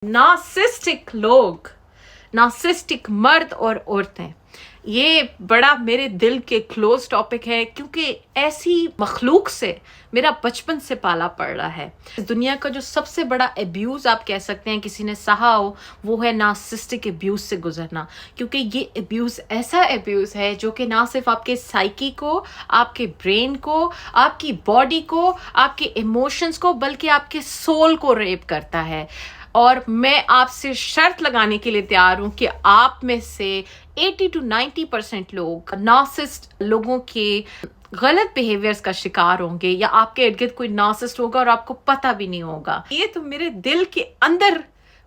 Narcissistic लोग, narcissistic मर्द और औरतें, ये बड़ा मेरे दिल के क्लोज टॉपिक है क्योंकि ऐसी मखलूक से मेरा बचपन से पाला पड़ रहा है। इस दुनिया का जो सबसे बड़ा अब्यूज़ आप कह सकते हैं किसी ने सहा हो, वो है नार्सिस्टिक अब्यूज़ से गुजरना। क्योंकि ये अब्यूज़ ऐसा अब्यूज़ है जो कि ना सिर्फ आपके साइकी को, आपके ब्रेन को, आपकी बॉडी को, आपके इमोशंस को, बल्कि आपके सोल को रेप करता है। और मैं आपसे शर्त लगाने के लिए तैयार हूं कि आप में से 80 to 90% लोग नार्सिस्ट लोगों के गलत बिहेवियर्स का शिकार होंगे, या आपके इर्द गिर्द कोई नार्सिस्ट होगा और आपको पता भी नहीं होगा। ये तो मेरे दिल के अंदर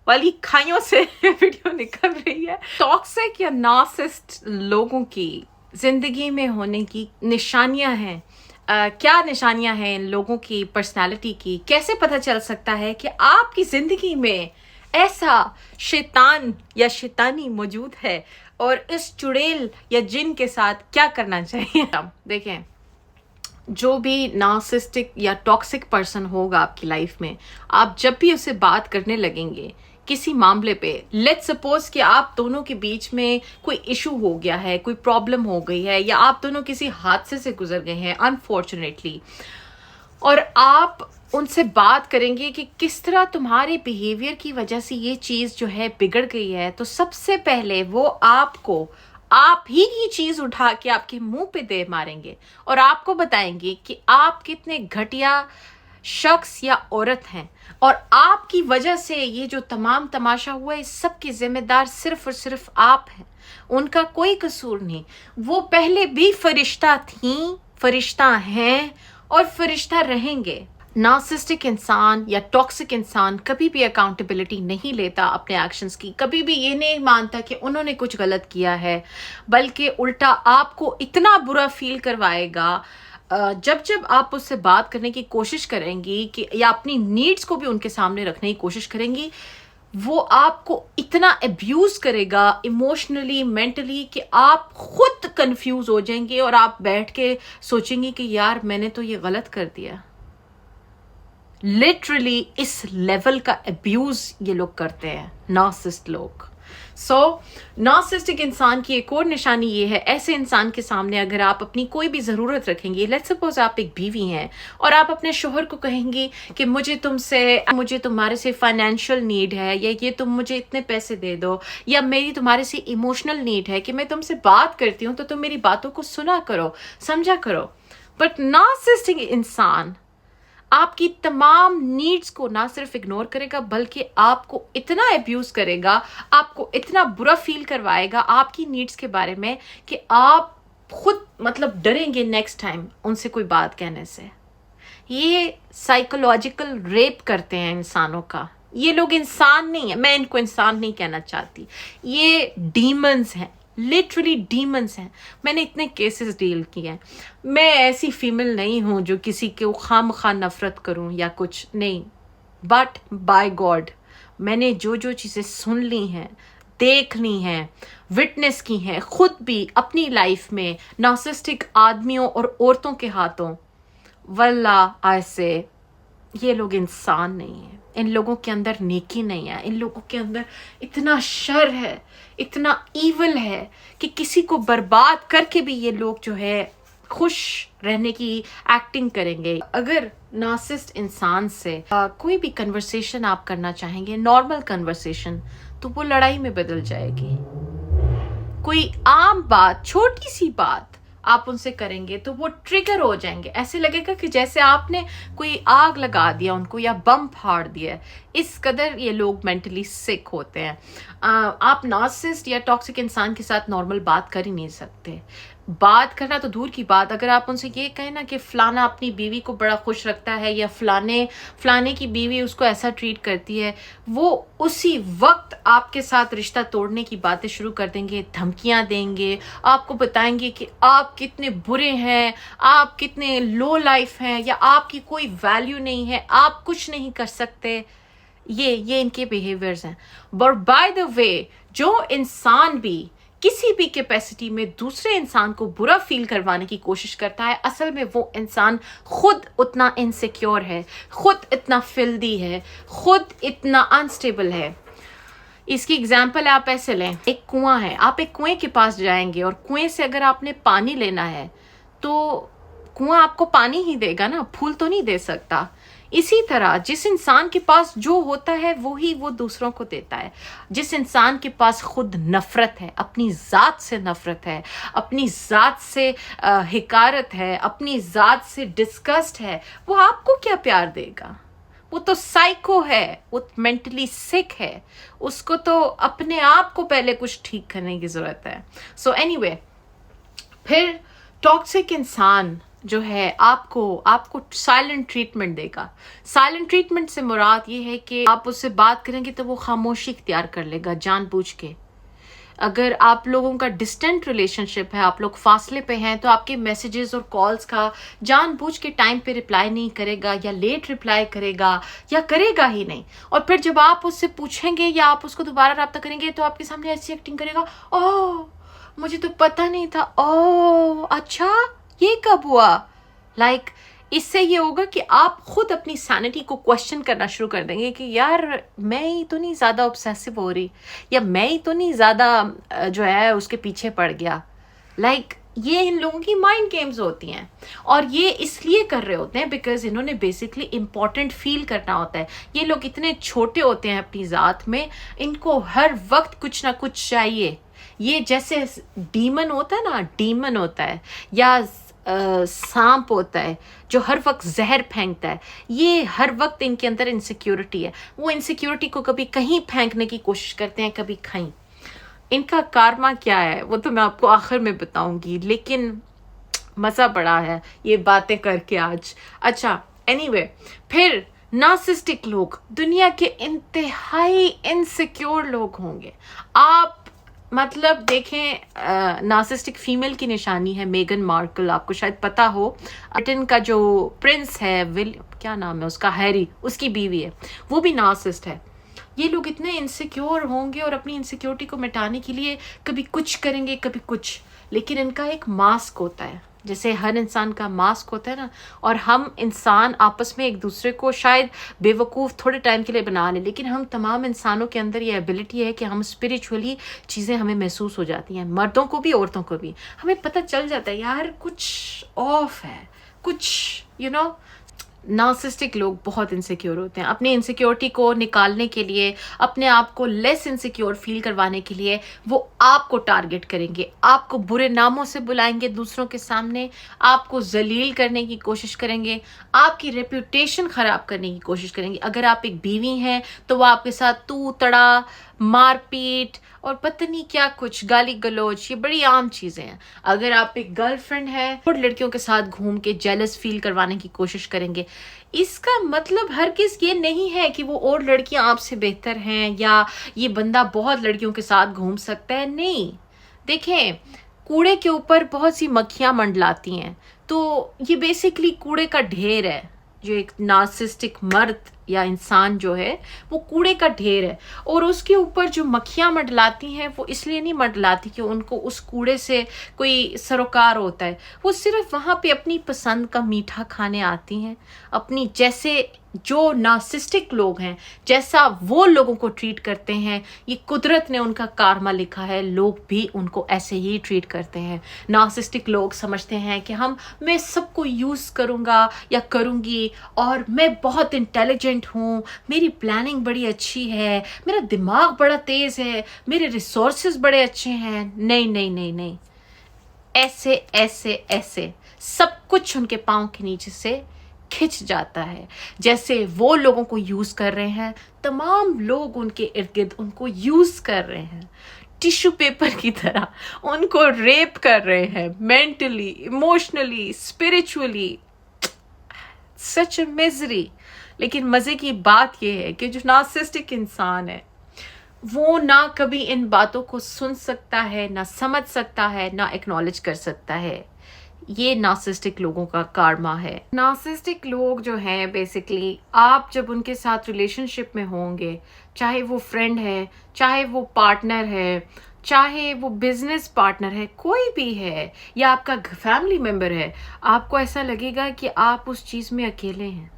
वाली खाइयों से वीडियो निकल रही है। टॉक्सिक या नार्सिस्ट लोगों की जिंदगी में होने की निशानियां हैं। क्या निशानियां हैं इन लोगों की पर्सनालिटी की? कैसे पता चल सकता है कि आपकी जिंदगी में ऐसा शैतान या शैतानी मौजूद है, और इस चुड़ैल या जिन के साथ क्या करना चाहिए? देखें, जो भी नार्सिस्टिक या टॉक्सिक पर्सन होगा आपकी लाइफ में, आप जब भी उससे बात करने लगेंगे किसी मामले पे, लेट्स सपोज कि आप दोनों के बीच में कोई इशू हो गया है, कोई प्रॉब्लम हो गई है, या आप दोनों किसी हादसे से गुजर गए हैं अनफॉर्चुनेटली, और आप उनसे बात करेंगे कि किस तरह तुम्हारे बिहेवियर की वजह से ये चीज़ जो है बिगड़ गई है, तो सबसे पहले वो आपको आप ही की चीज़ उठा के आपके मुंह पे दे मारेंगे और आपको बताएंगे कि आप कितने घटिया शख्स या औरत हैं, और आपकी वजह से ये जो तमाम तमाशा हुआ है, इस सब की जिम्मेदार सिर्फ और सिर्फ आप हैं। उनका कोई कसूर नहीं। वो पहले भी फरिश्ता थीं, फरिश्ता हैं और फरिश्ता रहेंगे। नार्सिस्टिक इंसान या टॉक्सिक इंसान कभी भी अकाउंटेबिलिटी नहीं लेता अपने एक्शंस की, कभी भी ये नहीं मानता कि उन्होंने कुछ गलत किया है, बल्कि उल्टा आपको इतना बुरा फील करवाएगा जब जब आप उससे बात करने की कोशिश करेंगी कि या अपनी नीड्स को भी उनके सामने रखने की कोशिश करेंगी, वो आपको इतना अब्यूज़ करेगा इमोशनली, मेंटली, कि आप खुद कंफ्यूज हो जाएंगे और आप बैठ के सोचेंगे कि यार मैंने तो ये गलत कर दिया। लिटरली इस लेवल का अब्यूज़ ये लोग करते हैं, नार्सिस्ट लोग। नार्सिस्टिक इंसान की एक और निशानी ये है, ऐसे इंसान के सामने अगर आप अपनी कोई भी ज़रूरत रखेंगे, लेट्स सपोज आप एक बीवी हैं और आप अपने शोहर को कहेंगी कि मुझे तुम्हारे से फाइनेंशियल नीड है, या ये तुम मुझे इतने पैसे दे दो, या मेरी तुम्हारे से इमोशनल नीड है कि मैं तुमसे बात करती हूँ तो तुम मेरी बातों को सुना करो, समझा करो। बट नार्सिस्टिक इंसान आपकी तमाम नीड्स को ना सिर्फ इग्नोर करेगा, बल्कि आपको इतना अब्यूज करेगा, आपको इतना बुरा फील करवाएगा आपकी नीड्स के बारे में कि आप खुद डरेंगे नेक्स्ट टाइम उनसे कोई बात कहने से। ये साइकोलॉजिकल रेप करते हैं इंसानों का। ये लोग इंसान नहीं है, मैं इनको इंसान नहीं कहना चाहती, ये डीमंस हैं, लिटरली डीमंस हैं। मैंने इतने केसेस डील किए हैं। मैं ऐसी फीमेल नहीं हूँ जो किसी को खामखा नफरत करूँ या कुछ नहीं, बट बाय गॉड मैंने जो जो चीज़ें सुन ली हैं, देख ली हैं, विटनेस की हैं, खुद भी अपनी लाइफ में नार्सिस्टिक आदमियों और औरतों के हाथों, वल्लाह ऐसे ये लोग इंसान नहीं है। इन लोगों के अंदर नेकी नहीं है, इन लोगों के अंदर इतना शर है, इतना ईवल है कि किसी को बर्बाद करके भी ये लोग जो है खुश रहने की एक्टिंग करेंगे। अगर नार्सिस्ट इंसान से कोई भी कन्वर्सेशन आप करना चाहेंगे, नॉर्मल कन्वर्सेशन, तो वो लड़ाई में बदल जाएगी। कोई आम बात, छोटी सी बात आप उनसे करेंगे तो वो ट्रिगर हो जाएंगे। ऐसे लगेगा कि जैसे आपने कोई आग लगा दिया उनको या बम फाड़ दिया। इस कदर ये लोग मेंटली सिक होते हैं। आप नार्सिस्ट या टॉक्सिक इंसान के साथ नॉर्मल बात कर ही नहीं सकते। बात करना तो दूर की बात, अगर आप उनसे ये कहें ना कि फलाना अपनी बीवी को बड़ा खुश रखता है, या फलाने की बीवी उसको ऐसा ट्रीट करती है, वो उसी वक्त आपके साथ रिश्ता तोड़ने की बातें शुरू कर देंगे, धमकियां देंगे, आपको बताएंगे कि आप कितने बुरे हैं, आप कितने लो लाइफ हैं, या आपकी कोई वैल्यू नहीं है, आप कुछ नहीं कर सकते। ये इनके बिहेवियर्स हैं। बट बाय द वे, जो इंसान भी किसी भी कैपेसिटी में दूसरे इंसान को बुरा फील करवाने की कोशिश करता है, असल में वो इंसान खुद उतना इनसिक्योर है, खुद इतना फिल्दी है, खुद इतना अनस्टेबल है इसकी एग्जाम्पल आप ऐसे लें, एक कुआं है, आप एक कुएं के पास जाएंगे और कुएं से अगर आपने पानी लेना है तो कुआं आपको पानी ही देगा ना, फूल तो नहीं दे सकता। इसी तरह जिस इंसान के पास जो होता है वो दूसरों को देता है। जिस इंसान के पास खुद नफरत है, अपनी ज़ात से नफरत है, अपनी ज़ात से हिकारत है, अपनी ज़ात से डिस्गस्ट है, वो आपको क्या प्यार देगा? वो तो साइको है, वो मेंटली सिक है, उसको तो अपने आप को पहले कुछ ठीक करने की ज़रूरत है। सो एनीवे, फिर टॉक्सिक इंसान जो है आपको साइलेंट ट्रीटमेंट देगा। साइलेंट ट्रीटमेंट से मुराद ये है कि आप उससे बात करेंगे तो वो खामोशी इख्तियार कर लेगा जानबूझ के। अगर आप लोगों का डिस्टेंट रिलेशनशिप है, आप लोग फासले पे हैं, तो आपके मैसेजेस और कॉल्स का जानबूझ के टाइम पे रिप्लाई नहीं करेगा, या लेट रिप्लाई करेगा, या करेगा ही नहीं। और फिर जब आप उससे पूछेंगे या आप उसको दोबारा रब्ता करेंगे तो आपके सामने ऐसी एक्टिंग करेगा, ओह मुझे तो पता नहीं था, ओह अच्छा ये कब हुआ। लाइक इससे ये होगा कि आप खुद अपनी सैनिटी को क्वेश्चन करना शुरू कर देंगे कि यार मैं ही तो नहीं ज़्यादा ऑब्सेसिव हो रही, या मैं ही तो नहीं ज़्यादा जो है उसके पीछे पड़ गया। लाइक ये इन लोगों की माइंड गेम्स होती हैं, और ये इसलिए कर रहे होते हैं बिकॉज इन्होंने बेसिकली इम्पॉर्टेंट फील करना होता है। ये लोग इतने छोटे होते हैं अपनी ज़ात में, इनको हर वक्त कुछ ना कुछ चाहिए। ये जैसे डीमन होता है ना, डीमन होता है, या सांप होता है जो हर वक्त जहर फेंकता है, ये हर वक्त इनके अंदर इनसिक्योरिटी है। वो इनसिक्योरिटी को कभी कहीं फेंकने की कोशिश करते हैं, कभी कहीं। इनका कारमा क्या है वो तो मैं आपको आखिर में बताऊंगी, लेकिन मज़ा बड़ा है ये बातें करके आज। अच्छा एनीवे, फिर नार्सिसिस्टिक लोग दुनिया के इंतहाई इनसिक्योर लोग होंगे। आप मतलब देखें, नार्सिसिस्टिक फीमेल की निशानी है मेगन मार्कल, आपको शायद पता हो। ब्रिटेन का जो प्रिंस है, क्या नाम है उसका, हैरी, उसकी बीवी है, वो भी नार्सिसिस्ट है। ये लोग इतने इनसिक्योर होंगे और अपनी इनसिक्योरिटी को मिटाने के लिए कभी कुछ करेंगे कभी कुछ, लेकिन इनका एक मास्क होता है, जैसे हर इंसान का मास्क होता है ना। और हम इंसान आपस में एक दूसरे को शायद बेवकूफ़ थोड़े टाइम के लिए बना लें, लेकिन हम तमाम इंसानों के अंदर ये एबिलिटी है कि हम स्पिरिचुअली चीज़ें हमें महसूस हो जाती हैं, मर्दों को भी औरतों को भी। हमें पता चल जाता है यार कुछ ऑफ है, कुछ नार्सिसिस्टिक लोग बहुत इनसिक्योर होते हैं। अपनी इनसिक्योरिटी को निकालने के लिए, अपने आप को लेस इनसिक्योर फील करवाने के लिए वो आपको टारगेट करेंगे, आपको बुरे नामों से बुलाएंगे दूसरों के सामने, आपको जलील करने की कोशिश करेंगे, आपकी रेपुटेशन ख़राब करने की कोशिश करेंगे। अगर आप एक बीवी हैं तो वो आपके साथ तू तड़ा, मारपीट और पता नहीं क्या कुछ, गाली गलौज, ये बड़ी आम चीज़ें हैं। अगर आप एक गर्लफ्रेंड है और लड़कियों के साथ घूम के जेलस फील करवाने की कोशिश करेंगे। इसका मतलब हरगिज़ ये नहीं है कि वो और लड़कियां आपसे बेहतर हैं या ये बंदा बहुत लड़कियों के साथ घूम सकता है, नहीं। देखें, कूड़े के ऊपर बहुत सी मक्खियां मंडलाती हैं, तो ये बेसिकली कूड़े का ढेर है। जो एक नार्सिसिस्टिक मर्द या इंसान जो है वो कूड़े का ढेर है, और उसके ऊपर जो मक्खियाँ मंडलाती हैं वो इसलिए नहीं मंडलाती कि उनको उस कूड़े से कोई सरोकार होता है। वो सिर्फ वहाँ पे अपनी पसंद का मीठा खाने आती हैं। अपनी जैसे जो नार्सिसिस्टिक लोग हैं, जैसा वो लोगों को ट्रीट करते हैं, ये कुदरत ने उनका कारमा लिखा है, लोग भी उनको ऐसे ही ट्रीट करते हैं। नार्सिसिस्टिक लोग समझते हैं कि मैं सबको यूज़ करूँगा या करूँगी, और मैं बहुत इंटेलिजेंट हूँ, मेरी प्लानिंग बड़ी अच्छी है, मेरा दिमाग बड़ा तेज़ है, मेरे रिसोर्सेज बड़े अच्छे हैं। नहीं नहीं नहीं नहीं, ऐसे ऐसे ऐसे सब कुछ उनके पाँव के नीचे से खिंच जाता है। जैसे वो लोगों को यूज़ कर रहे हैं, तमाम लोग उनके इर्द गिर्द उनको यूज़ कर रहे हैं, टिश्यू पेपर की तरह उनको रेप कर रहे हैं, मेंटली, इमोशनली, स्पिरिचुअली। सच ए मिजरी। लेकिन मज़े की बात यह है कि जो नार्सिसिस्टिक इंसान है वो ना कभी इन बातों को सुन सकता है, ना समझ सकता है, ना एक्नॉलेज कर सकता है। ये नार्सिसिस्टिक लोगों का कारमा है। नार्सिसिस्टिक लोग जो हैं बेसिकली, आप जब उनके साथ रिलेशनशिप में होंगे, चाहे वो फ्रेंड है, चाहे वो पार्टनर है, चाहे वो बिजनेस पार्टनर है, कोई भी है, या आपका फैमिली मेम्बर है, आपको ऐसा लगेगा कि आप उस चीज़ में अकेले हैं।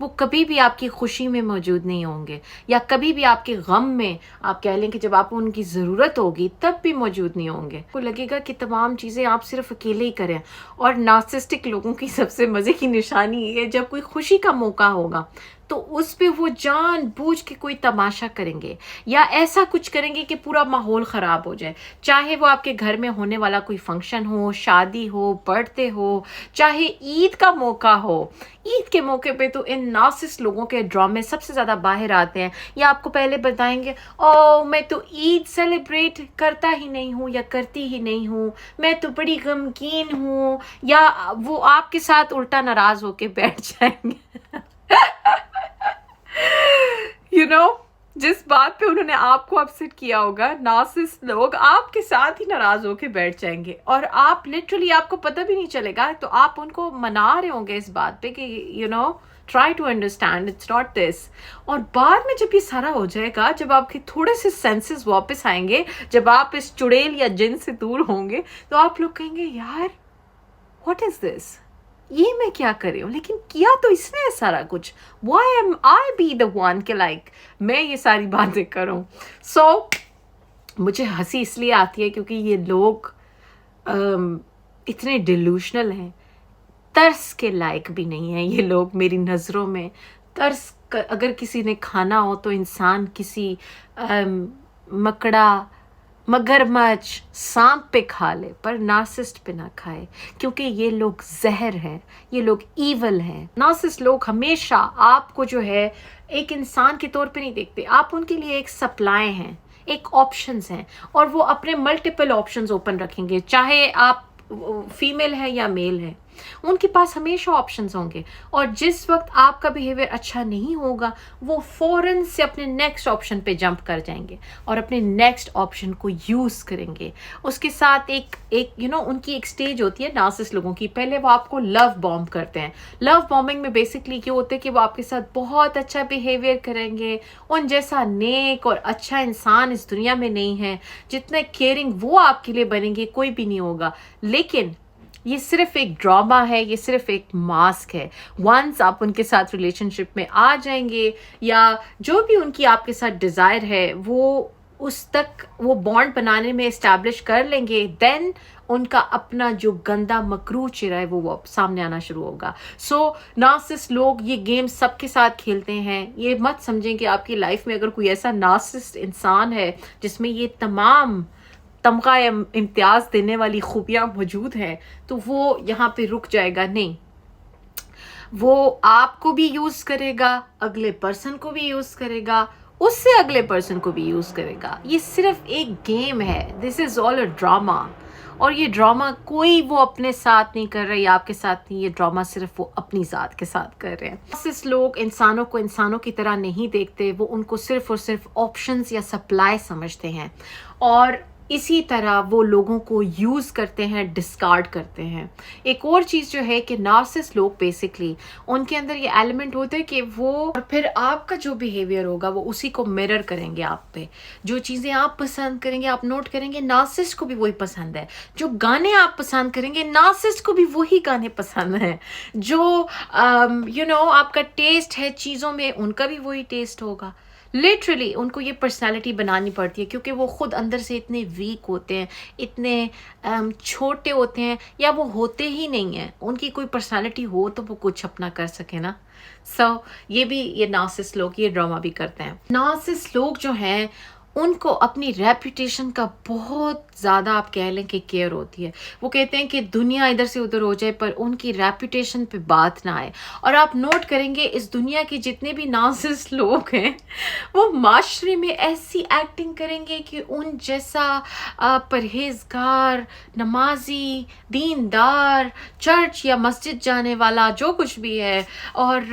وہ کبھی بھی آپ کی خوشی میں موجود نہیں ہوں گے، یا کبھی بھی آپ کے غم میں، آپ کہہ لیں کہ جب آپ کو ان کی ضرورت ہوگی تب بھی موجود نہیں ہوں گے. آپ کو لگے گا کہ تمام چیزیں آپ صرف اکیلے ہی کریں. اور نارسسٹک لوگوں کی سب سے مزے کی نشانی یہ ہے، جب کوئی خوشی کا موقع ہوگا تو اس پہ وہ جان بوجھ کے کوئی تماشا کریں گے یا ایسا کچھ کریں گے کہ پورا ماحول خراب ہو جائے. چاہے وہ آپ کے گھر میں ہونے والا کوئی فنکشن ہو، شادی ہو، برتھ ڈے ہو، چاہے عید کا موقع ہو. عید کے موقع پہ تو ان نارسسٹ لوگوں کے ڈرامے سب سے زیادہ باہر آتے ہیں، یا آپ کو پہلے بتائیں گے او میں تو عید سیلیبریٹ کرتا ہی نہیں ہوں یا کرتی ہی نہیں ہوں، میں تو بڑی غمگین ہوں، یا وہ آپ کے ساتھ الٹا ناراض ہو کے بیٹھ جائیں گے. جس بات پہ انہوں نے آپ کو اپسیٹ کیا ہوگا، نارسسٹ لوگ آپ کے ساتھ ہی ناراض ہو کے بیٹھ جائیں گے، اور آپ لٹرلی آپ کو پتہ بھی نہیں چلے گا. تو آپ ان کو منا رہے ہوں گے اس بات پہ کہ try to understand it's not this. اور بعد میں جب یہ سارا ہو جائے گا، جب آپ کے تھوڑے سے سینسز واپس آئیں گے، جب آپ اس چڑیل یا جن سے دور ہوں گے، تو آپ لوگ کہیں گے یار واٹ از دس، یہ میں کیا کر رہی ہوں، لیکن کیا تو اس نے سارا کچھ. Why am I be the one کہ لائک میں یہ ساری باتیں کروں. سو مجھے ہنسی اس لیے آتی ہے کیونکہ یہ لوگ اتنے ڈیلوشنل ہیں، ترس کے لائق بھی نہیں ہیں یہ لوگ میری نظروں میں. ترس اگر کسی نے کھانا ہو تو انسان کسی مکڑا، مگرمچھ، سانپ پہ کھا لے، پر نارسسٹ پہ نہ کھائے، کیونکہ یہ لوگ زہر ہیں، یہ لوگ ایول ہیں. نارسسٹ لوگ ہمیشہ آپ کو جو ہے ایک انسان کے طور پہ نہیں دیکھتے، آپ ان کے لیے ایک سپلائی ہیں، ایک آپشنز ہیں، اور وہ اپنے ملٹیپل آپشنز اوپن رکھیں گے. چاہے آپ فیمیل ہے یا میل ہے، ان کے پاس ہمیشہ آپشنز ہوں گے. اور جس وقت آپ کا بیہیویئر اچھا نہیں ہوگا، وہ فوراً سے اپنے نیکسٹ آپشن پہ جمپ کر جائیں گے اور اپنے نیکسٹ آپشن کو یوز کریں گے. اس کے ساتھ ایک ان کی ایک سٹیج ہوتی ہے نارسسٹ لوگوں کی، پہلے وہ آپ کو لو بومب کرتے ہیں. لو بومبنگ میں بیسکلی کیا ہوتا ہے کہ وہ آپ کے ساتھ بہت اچھا بیہیویئر کریں گے. ان جیسا نیک اور اچھا انسان اس دنیا میں نہیں ہے، جتنے کیئرنگ وہ آپ کے لیے بنیں گے کوئی بھی نہیں ہوگا. لیکن یہ صرف ایک ڈراما ہے، یہ صرف ایک ماسک ہے. ونس آپ ان کے ساتھ ریلیشن شپ میں آ جائیں گے، یا جو بھی ان کی آپ کے ساتھ ڈیزائر ہے وہ اس تک وہ بانڈ بنانے میں اسٹیبلش کر لیں گے، دین ان کا اپنا جو گندا مکروہ چہرہ ہے وہ سامنے آنا شروع ہوگا. سو نارسسٹ لوگ یہ گیم سب کے ساتھ کھیلتے ہیں. یہ مت سمجھیں کہ آپ کی لائف میں اگر کوئی ایسا نارسسٹ انسان ہے جس میں یہ تمام تمغہ امتیاز دینے والی خوبیاں موجود ہیں تو وہ یہاں پہ رک جائے گا. نہیں، وہ آپ کو بھی یوز کرے گا، اگلے پرسن کو بھی یوز کرے گا، اس سے اگلے پرسن کو بھی یوز کرے گا. یہ صرف ایک گیم ہے. دس از آل اے ڈراما. اور یہ ڈراما کوئی وہ اپنے ساتھ نہیں کر رہا یا آپ کے ساتھ نہیں، یہ ڈراما صرف وہ اپنی ذات کے ساتھ کر رہے ہیں. نارسسٹ لوگ انسانوں کو انسانوں کی طرح نہیں دیکھتے، وہ ان کو صرف اور صرف آپشنز یا سپلائی سمجھتے ہیں، اور اسی طرح وہ لوگوں کو یوز کرتے ہیں، ڈسکارڈ کرتے ہیں. ایک اور چیز جو ہے کہ نارسسٹ لوگ بیسکلی ان کے اندر یہ ایلیمنٹ ہوتا ہے کہ وہ، اور پھر آپ کا جو بیہیویئر ہوگا وہ اسی کو مرر کریں گے آپ پہ. جو چیزیں آپ پسند کریں گے، آپ نوٹ کریں گے نارسسٹ کو بھی وہی پسند ہے. جو گانے آپ پسند کریں گے نارسسٹ کو بھی وہی گانے پسند ہیں. جو آپ کا ٹیسٹ ہے چیزوں میں، ان کا بھی وہی ٹیسٹ ہوگا. لٹرلی ان کو یہ پرسنالٹی بنانی پڑتی ہے کیونکہ وہ خود اندر سے اتنے ویک ہوتے ہیں، اتنے چھوٹے ہوتے ہیں، یا وہ ہوتے ہی نہیں ہیں. ان کی کوئی پرسنالٹی ہو تو وہ کچھ اپنا کر سکے نا. یہ نارسسٹ لوگ یہ ڈرامہ بھی کرتے ہیں. نارسسٹ لوگ جو ہیں ان کو اپنی ریپوٹیشن کا بہت زیادہ آپ کہہ لیں کہ کیئر ہوتی ہے. وہ کہتے ہیں کہ دنیا ادھر سے ادھر ہو جائے پر ان کی ریپوٹیشن پہ بات نہ آئے. اور آپ نوٹ کریں گے اس دنیا کے جتنے بھی نارسسٹ لوگ ہیں وہ معاشرے میں ایسی ایکٹنگ کریں گے کہ ان جیسا پرہیزگار، نمازی، دیندار، چرچ یا مسجد جانے والا جو کچھ بھی ہے، اور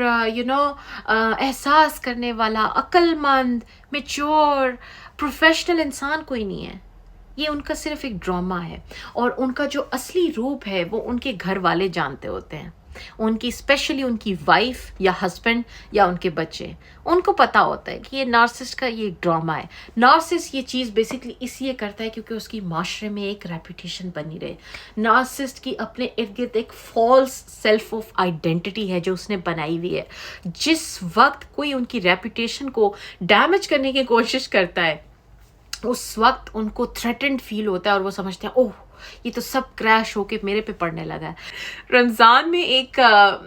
احساس کرنے والا، عقل مند، میچور، پروفیشنل انسان کوئی نہیں ہے. یہ ان کا صرف ایک ڈرامہ ہے، اور ان کا جو اصلی روپ ہے وہ ان کے گھر والے جانتے ہوتے ہیں. उनकी स्पेशली उनकी वाइफ या हस्बैंड या उनके बच्चे, उनको पता होता है कि ये नार्सिसिस्ट का ये ड्रामा है। नार्सिसिस्ट ये चीज़ बेसिकली इसलिए करता है क्योंकि उसकी माशरे में एक रेपुटेशन बनी रहे। नार्सिसिस्ट की अपने इर्द गिर्द एक फॉल्स सेल्फ ऑफ आइडेंटिटी है जो उसने बनाई हुई है। जिस वक्त कोई उनकी रेपुटेशन को डैमेज करने की कोशिश करता है, उस वक्त उनको थ्रेटेंड फील होता है और वो समझते हैं ओह ये तो सब क्रैश होके मेरे पे पड़ने लगा है। रमज़ान में एक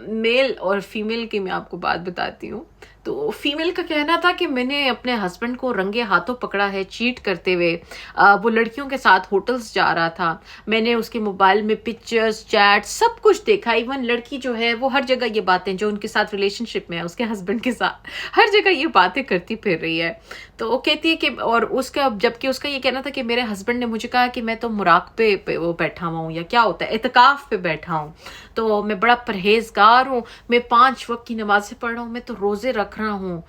मेल और फीमेल की मैं आपको बात बताती हूँ। तो फीमेल का कहना था कि मैंने अपने हस्बैंड को रंगे हाथों पकड़ा है चीट करते हुए। वो लड़कियों के साथ होटल्स जा रहा था, मैंने उसके मोबाइल में पिक्चर्स चैट सब कुछ देखा। इवन लड़की जो है वो हर जगह ये बातें, जो उनके साथ रिलेशनशिप में है उसके हस्बैंड के साथ, हर जगह ये बातें करती फिर रही है। तो वो कहती है कि, और उसका जबकि उसका ये कहना था कि मेरे हस्बैंड ने मुझे कहा कि मैं तो मुराकबे पे वो बैठा हुआ हूँ, या क्या होता है इत्काफ पे बैठा हूँ, तो मैं बड़ा परहेजगार हूँ, मैं 5 वक्त की नमाज़ें पढ़ रहा हूँ, मैं तो रोज़े रख रहा हूँ,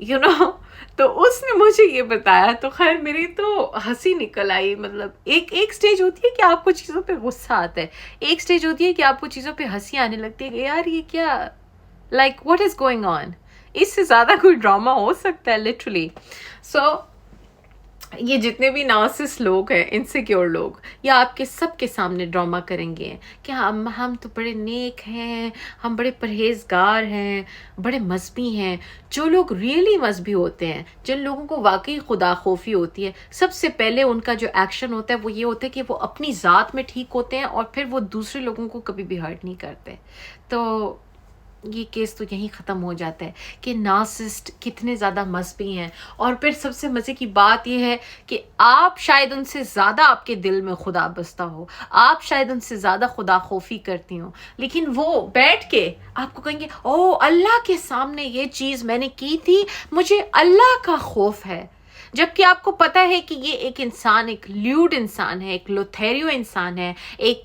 यू नो। तो उसने मुझे ये बताया तो खैर मेरी तो हंसी निकल आई। मतलब एक स्टेज होती है कि आपको चीज़ों पे गुस्सा आता है, एक स्टेज होती है कि आपको चीज़ों पे हंसी आने लगती है कि यार ये क्या, like what is going on. इससे ज़्यादा कोई ड्रामा हो सकता है लिटरली। सो ये जितने भी नार्सिसिस्ट लोग हैं, इनसिक्योर लोग, या आपके सबके सामने ड्रामा करेंगे कि हम तो बड़े नेक हैं, हम बड़े परहेजगार हैं, बड़े मजहबी हैं। जो लोग रियली मजहबी होते हैं, जिन लोगों को वाकई खुदा खौफी होती है, सबसे पहले उनका जो एक्शन होता है वो ये होता है कि वो अपनी ज़ात में ठीक होते हैं और फिर वो दूसरे लोगों को कभी भी हर्ट नहीं करते। तो ये केस तो यहीं ख़त्म हो जाता है कि नार्सिसिस्ट कितने ज़्यादा मजहबी हैं। और फिर सबसे मज़े की बात यह है कि आप शायद उनसे ज़्यादा, आपके दिल में खुदा बसता हो, आप शायद उनसे ज़्यादा खुदा खौफी करती हो, लेकिन वो बैठ के आपको कहेंगे ओह अल्लाह के सामने ये चीज़ मैंने की थी, मुझे अल्लाह का खौफ है। जबकि आपको पता है कि ये एक इंसान, एक ल्यूड इंसान है, एक लोथेरियो इंसान है, एक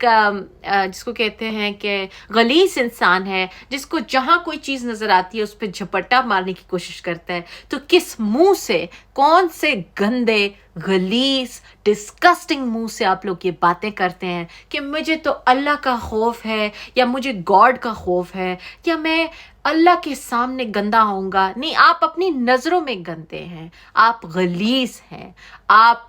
जिसको कहते हैं कि गलीस इंसान है, जिसको जहाँ कोई चीज़ नज़र आती है उस पर झपट्टा मारने की कोशिश करता है। तो किस मुंह से, कौन से गंदे गलीस डिस्कस्टिंग मुंह से आप लोग ये बातें करते हैं कि मुझे तो अल्लाह का खौफ है, या मुझे गॉड का खौफ है, या मैं अल्लाह के सामने गंदा होऊंगा। नहीं, आप अपनी नज़रों में गंदे हैं, आप गलीस हैं, आप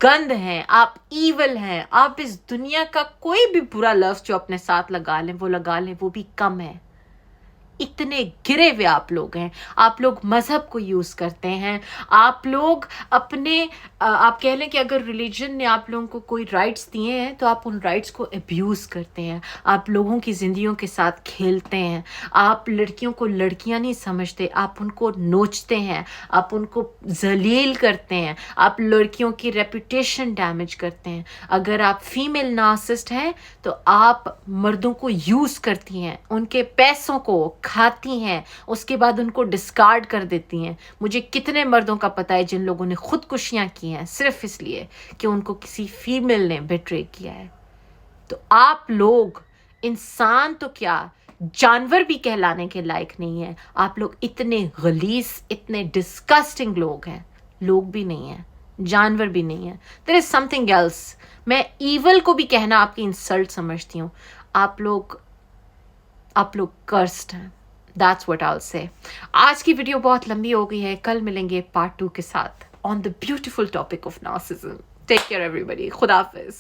गंद हैं, आप ईवल हैं। आप इस दुनिया का कोई भी बुरा लफ्ज़ जो अपने साथ लगा लें वो भी कम है। इतने गिरे हुए आप लोग हैं, आप लोग मज़हब को यूज़ करते हैं, आप लोग अपने आप कह लें कि अगर रिलीजन ने आप लोगों को कोई राइट्स दिए हैं तो आप उन राइट्स को अब्यूज़ करते हैं, आप लोगों की ज़िंदगियों के साथ खेलते हैं, आप लड़कियों को लड़कियां नहीं समझते, आप उनको नोचते हैं, आप उनको जलील करते हैं, आप लड़कियों की रेपुटेशन डैमेज करते हैं। अगर आप फीमेल नार्सिसिस्ट हैं तो आप मर्दों को यूज़ करती हैं, उनके पैसों को खाती हैं, उसके बाद उनको डिस्कार्ड कर देती हैं। मुझे कितने मर्दों का पता है जिन लोगों ने खुदकुशियां की हैं सिर्फ इसलिए कि उनको किसी फीमेल ने बिट्रे किया है। तो आप लोग इंसान तो क्या, जानवर भी कहलाने के लायक नहीं है। आप लोग इतने गलीस, इतने डिस्कस्टिंग लोग हैं। लोग भी नहीं है, जानवर भी नहीं है। There is something else. मैं ईवल को भी कहना आपकी इंसल्ट समझती हूँ। आप लोग कर्स्ड हैं। That's what I'll say. आज की वीडियो बहुत लंबी हो गई है, कल मिलेंगे पार्ट 2 के साथ on the beautiful topic of narcissism. Take care everybody. खुदा हाफिज।